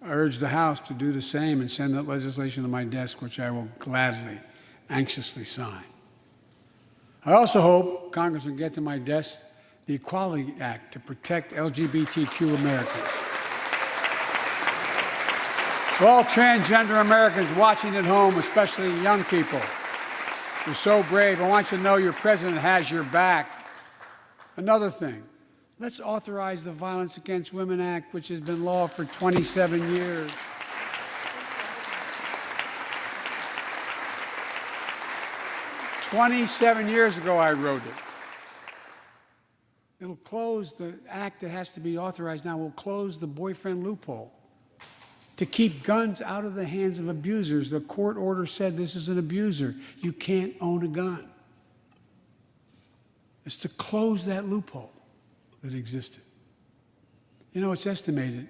I urge the House to do the same and send that legislation to my desk, which I will gladly, anxiously sign. I also hope Congress will get to my desk the Equality Act to protect LGBTQ Americans. To all transgender Americans watching at home, especially young people, you're so brave. I want you to know your president has your back. Another thing, let's authorize the Violence Against Women Act, which has been law for 27 years. "27 years ago, I wrote it. It'll close the act that has to be authorized now, will close the boyfriend loophole to keep guns out of the hands of abusers. The court order said this is an abuser. You can't own a gun. It's to close that loophole that existed. You know, it's estimated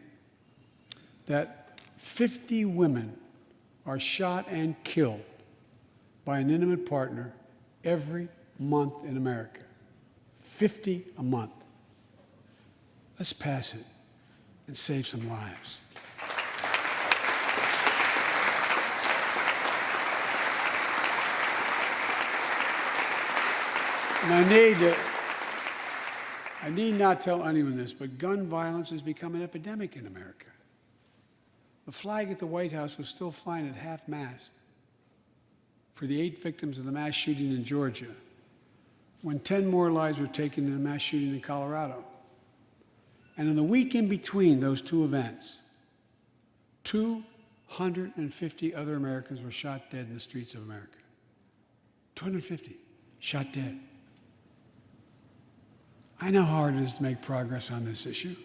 that 50 women are shot and killed by an intimate partner every month in America. 50 a month. Let's pass it and save some lives. And I need not tell anyone this, but gun violence has become an epidemic in America. The flag at the White House was still flying at half-mast for the 8 victims of the mass shooting in Georgia, when 10 more lives were taken in a mass shooting in Colorado. And in the week in between those two events, 250 other Americans were shot dead in the streets of America. 250 shot dead. I know how hard it is to make progress on this issue.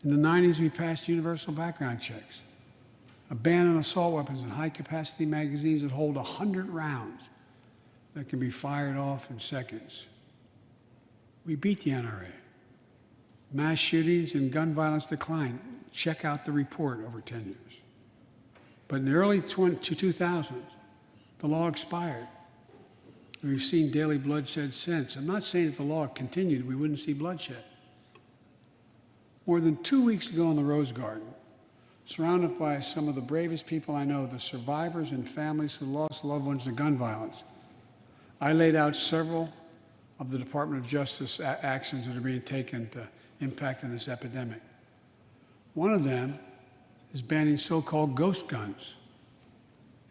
In the 90s, we passed universal background checks. a ban on assault weapons and high-capacity magazines that hold 100 rounds that can be fired off in seconds. We beat the NRA. Mass shootings and gun violence declined. Check out the report over 10 years. But in the early 2000s, the law expired. We've seen daily bloodshed since. I'm not saying if the law continued, we wouldn't see bloodshed. More than 2 weeks ago in the Rose Garden, surrounded by some of the bravest people I know, the survivors and families who lost loved ones to gun violence, I laid out several of the Department of Justice actions that are being taken to impact this epidemic. One of them is banning so-called ghost guns.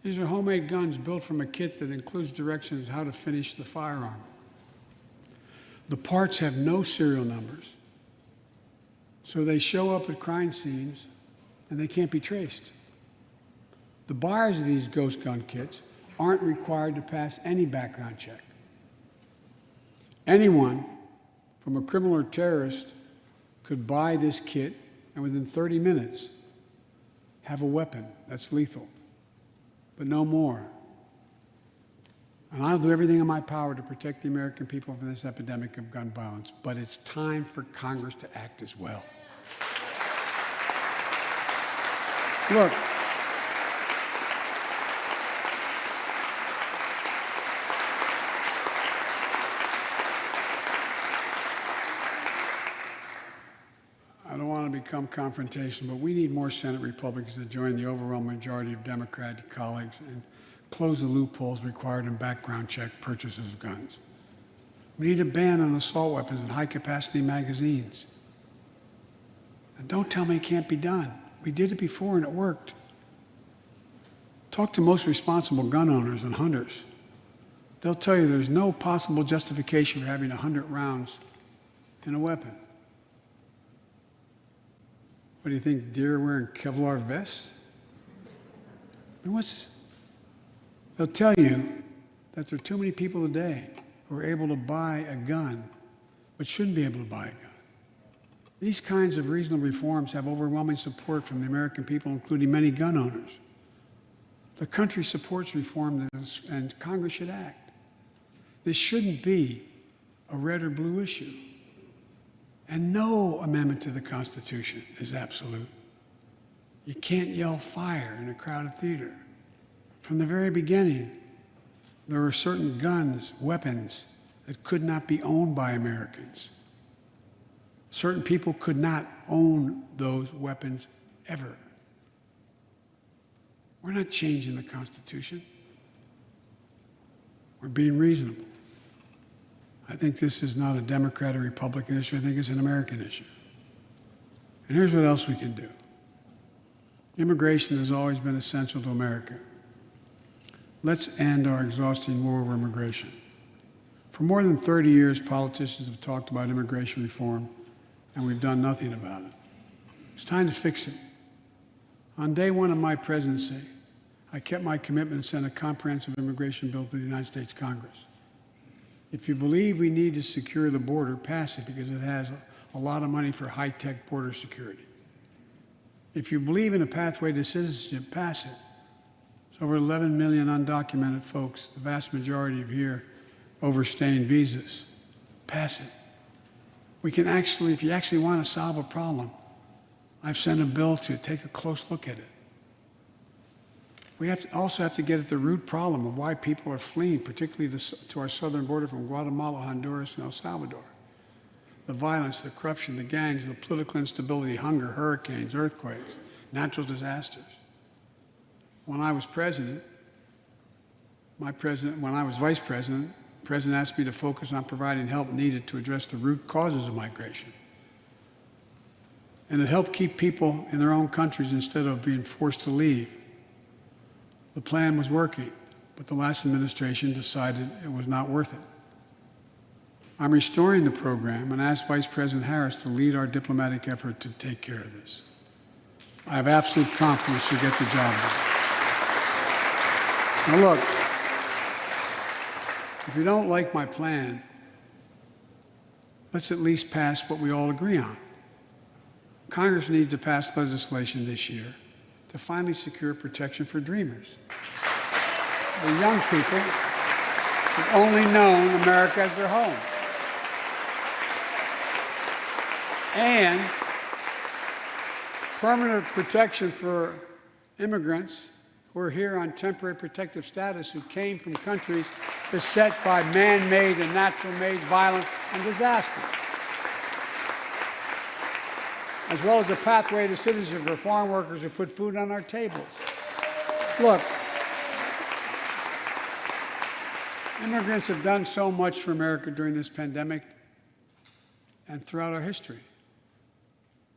These are homemade guns built from a kit that includes directions how to finish the firearm. The parts have no serial numbers, so they show up at crime scenes and they can't be traced. The buyers of these ghost gun kits aren't required to pass any background check. Anyone, from a criminal or terrorist, could buy this kit and within 30 minutes have a weapon that's lethal, but no more. And I'll do everything in my power to protect the American people from this epidemic of gun violence, but it's time for Congress to act as well. Look, I don't want to become confrontational, but we need more Senate Republicans to join the overwhelming majority of Democratic colleagues and close the loopholes required in background check purchases of guns. We need a ban on assault weapons and high-capacity magazines. And don't tell me it can't be done. We did it before and it worked. Talk to most responsible gun owners and hunters. They'll tell you there's no possible justification for having 100 rounds in a weapon. What do you think, deer wearing Kevlar vests? I mean, they'll tell you that there are too many people today who are able to buy a gun but shouldn't be able to buy a gun. These kinds of reasonable reforms have overwhelming support from the American people, including many gun owners. The country supports reform, and Congress should act. This shouldn't be a red or blue issue. And no amendment to the Constitution is absolute. You can't yell fire in a crowded theater. From the very beginning, there were certain guns, weapons, that could not be owned by Americans. Certain people could not own those weapons ever. We're not changing the Constitution. We're being reasonable. I think this is not a Democrat or Republican issue. I think it's an American issue. And here's what else we can do. Immigration has always been essential to America. Let's end our exhausting war over immigration. For more than 30 years, politicians have talked about immigration reform, and we've done nothing about it. It's time to fix it. On day one of my presidency, I kept my commitment and sent a comprehensive immigration bill to the United States Congress. If you believe we need to secure the border, pass it because it has a lot of money for high-tech border security. If you believe in a pathway to citizenship, pass it. There's over 11 million undocumented folks, the vast majority of here overstaying visas. Pass it. We can actually, if you actually want to solve a problem, I've sent a bill to take a close look at it. We also have to get at the root problem of why people are fleeing, particularly to our southern border from Guatemala, Honduras, and El Salvador. The violence, the corruption, the gangs, the political instability, hunger, hurricanes, earthquakes, natural disasters. When I was president, when I was vice president, the president asked me to focus on providing help needed to address the root causes of migration. And it helped keep people in their own countries instead of being forced to leave. The plan was working, but the last administration decided it was not worth it. I'm restoring the program and asked Vice President Harris to lead our diplomatic effort to take care of this. I have absolute confidence she'll get the job done. Now look, if you don't like my plan, let's at least pass what we all agree on. Congress needs to pass legislation this year to finally secure protection for dreamers. The young people who've only known America as their home. And permanent protection for immigrants who are here on temporary protective status who came from countries beset by man-made and natural-made violence and disaster, as well as a pathway to citizenship for foreign workers who put food on our tables. Look, immigrants have done so much for America during this pandemic and throughout our history.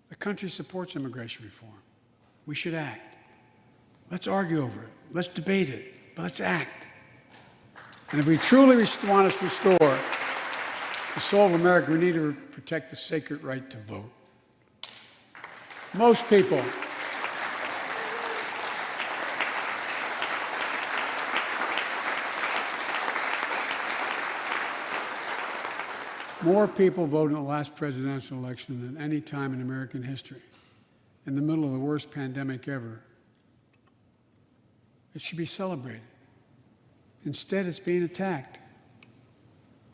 The country supports immigration reform. We should act. Let's argue over it. Let's debate it. But let's act. And if we truly want to restore the soul of America, we need to protect the sacred right to vote. Most people more people voted in the last presidential election than any time in American history, in the middle of the worst pandemic ever. It should be celebrated. Instead, it's being attacked.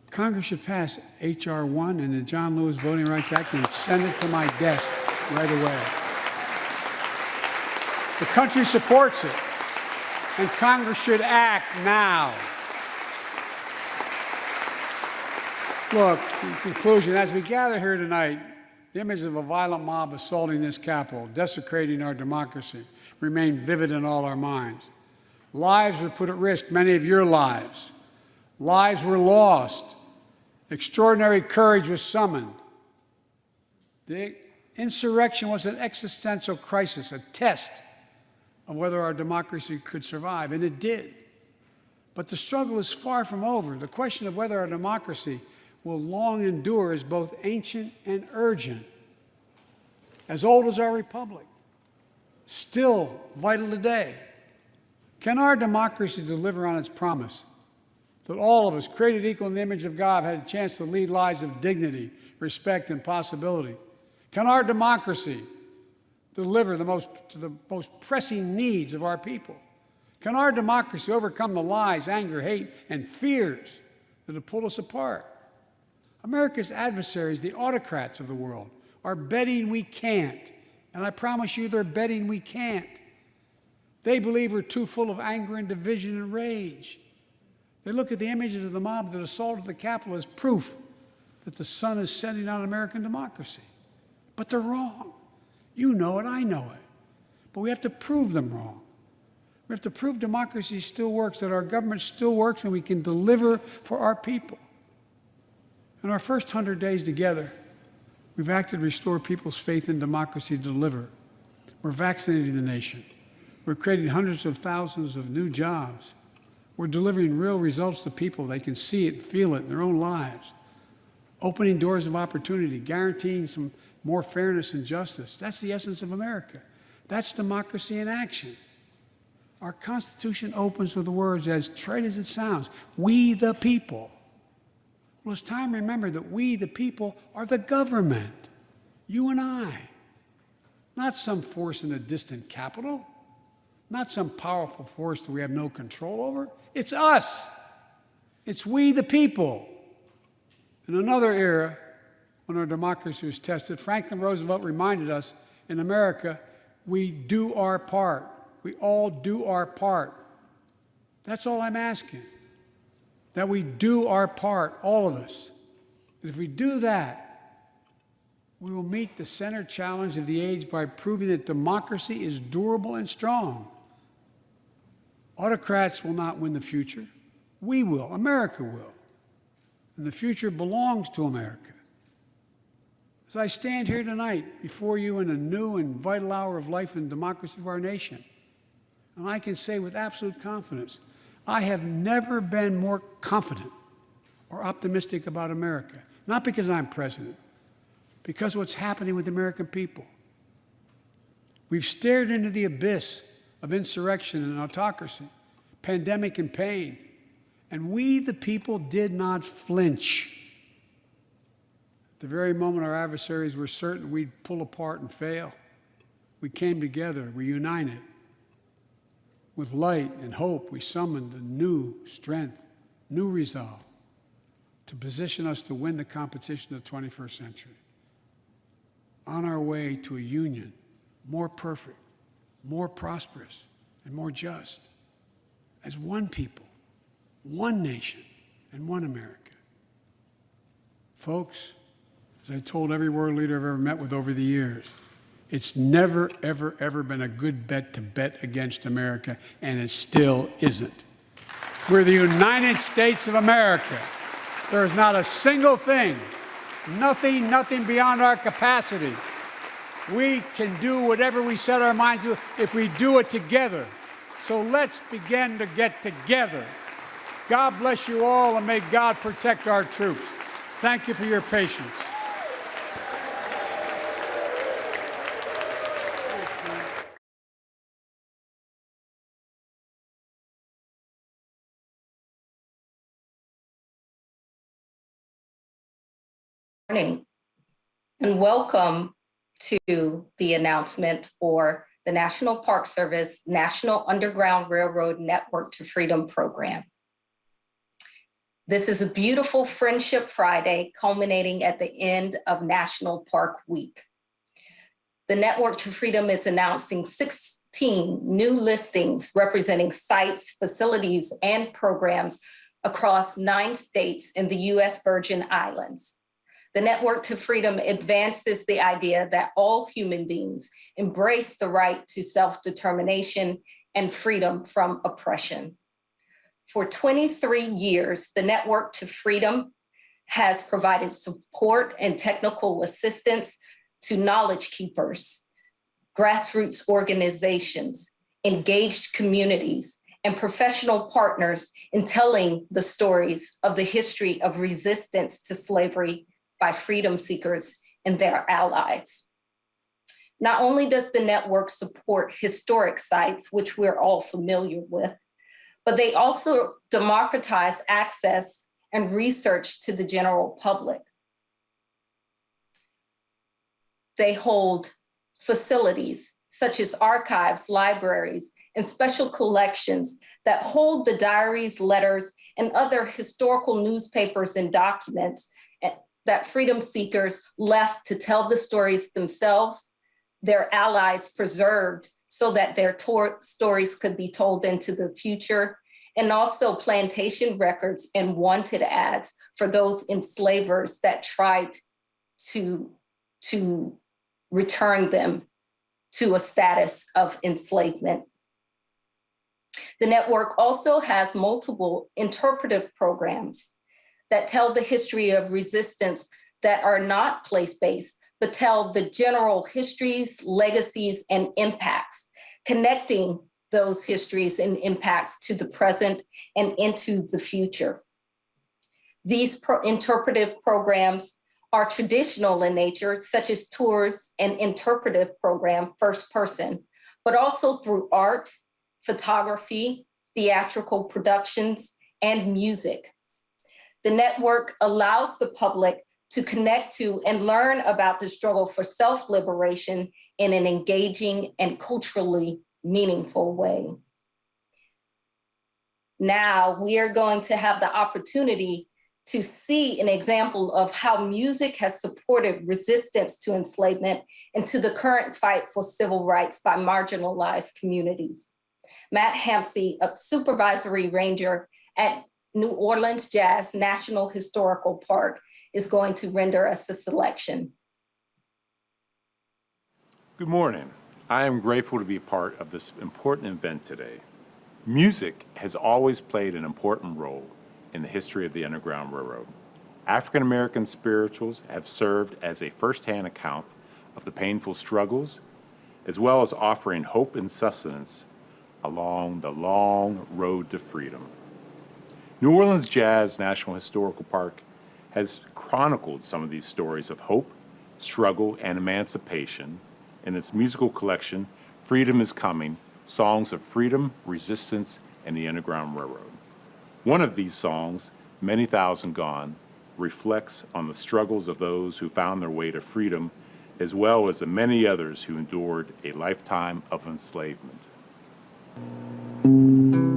Congress should pass H.R. 1 and the John Lewis Voting Rights Act and send it to my desk right away. The country supports it, and Congress should act now. Look, in conclusion, as we gather here tonight, the image of a violent mob assaulting this Capitol, desecrating our democracy, remain vivid in all our minds. Lives were put at risk, many of your lives. Lives were lost. Extraordinary courage was summoned. The insurrection was an existential crisis, a test of whether our democracy could survive, and it did. But the struggle is far from over. The question of whether our democracy will long endure is both ancient and urgent. As old as our republic, still vital today. Can our democracy deliver on its promise that all of us, created equal in the image of God, had a chance to lead lives of dignity, respect, and possibility? Can our democracy deliver to the most pressing needs of our people? Can our democracy overcome the lies, anger, hate, and fears that have pulled us apart? America's adversaries, the autocrats of the world, are betting we can't. And I promise you they're betting we can't. They believe we're too full of anger and division and rage. They look at the images of the mob that assaulted the Capitol as proof that the sun is setting on American democracy. But they're wrong. You know it, I know it. But we have to prove them wrong. We have to prove democracy still works, that our government still works, and we can deliver for our people. In our first 100 days together, we've acted to restore people's faith in democracy to deliver. We're vaccinating the nation. We're creating hundreds of thousands of new jobs. We're delivering real results to people. They can see it, feel it in their own lives. Opening doors of opportunity, guaranteeing some more fairness and justice. That's the essence of America. That's democracy in action. Our Constitution opens with the words, as trite as it sounds, we the people. Well, it's time to remember that we the people are the government, you and I. Not some force in a distant capital. Not some powerful force that we have no control over. It's us. It's we the people. In another era, when our democracy was tested, Franklin Roosevelt reminded us, in America, we do our part. We all do our part. That's all I'm asking. That we do our part, all of us. And if we do that, we will meet the center challenge of the age by proving that democracy is durable and strong. Autocrats will not win the future. We will. America will. And the future belongs to America. As I stand here tonight before you in a new and vital hour of life and democracy of our nation, and I can say with absolute confidence, I have never been more confident or optimistic about America. Not because I'm president, because of what's happening with the American people. We've stared into the abyss of insurrection and autocracy, pandemic and pain, and we, the people, did not flinch. At the very moment our adversaries were certain we'd pull apart and fail, we came together, we united. With light and hope, we summoned a new strength, new resolve to position us to win the competition of the 21st century. On our way to a union more perfect, more prosperous, and more just, as one people, one nation, and one America. Folks, as I told every world leader I've ever met with over the years, it's never, ever, ever been a good bet to bet against America, and it still isn't. We're the United States of America. There is not a single thing, nothing beyond our capacity. We can do whatever we set our minds to if we do it together. So let's begin to get together. God bless you all, and may God protect our troops. Thank you for your patience. Morning, and welcome to the announcement for the National Park Service National Underground Railroad Network to Freedom program. This is a beautiful Friendship Friday culminating at the end of National Park Week. The Network to Freedom is announcing 16 new listings representing sites, facilities, and programs across 9 states in the U.S. Virgin Islands. The Network to Freedom advances the idea that all human beings embrace the right to self-determination and freedom from oppression. For 23 years, the Network to Freedom has provided support and technical assistance to knowledge keepers, grassroots organizations, engaged communities, and professional partners in telling the stories of the history of resistance to slavery by freedom seekers and their allies. Not only does the network support historic sites, which we're all familiar with, but they also democratize access and research to the general public. They hold facilities such as archives, libraries, and special collections that hold the diaries, letters, and other historical newspapers and documents that freedom seekers left to tell the stories themselves, their allies preserved so that their stories could be told into the future, and also plantation records and wanted ads for those enslavers that tried to return them to a status of enslavement. The network also has multiple interpretive programs that tell the history of resistance that are not place-based, but tell the general histories, legacies, and impacts, connecting those histories and impacts to the present and into the future. These interpretive programs are traditional in nature, such as tours and interpretive program, First Person, but also through art, photography, theatrical productions, and music. The network allows the public to connect to and learn about the struggle for self-liberation in an engaging and culturally meaningful way. Now we are going to have the opportunity to see an example of how music has supported resistance to enslavement and to the current fight for civil rights by marginalized communities. Matt Hampsey, a supervisory ranger at New Orleans Jazz National Historical Park, is going to render us a selection. Good morning. I am grateful to be part of this important event today. Music has always played an important role in the history of the Underground Railroad. African American spirituals have served as a first-hand account of the painful struggles, as well as offering hope and sustenance along the long road to freedom. New Orleans Jazz National Historical Park has chronicled some of these stories of hope, struggle, and emancipation in its musical collection, Freedom is Coming, Songs of Freedom, Resistance, and the Underground Railroad. One of these songs, Many Thousand Gone, reflects on the struggles of those who found their way to freedom, as well as the many others who endured a lifetime of enslavement. you.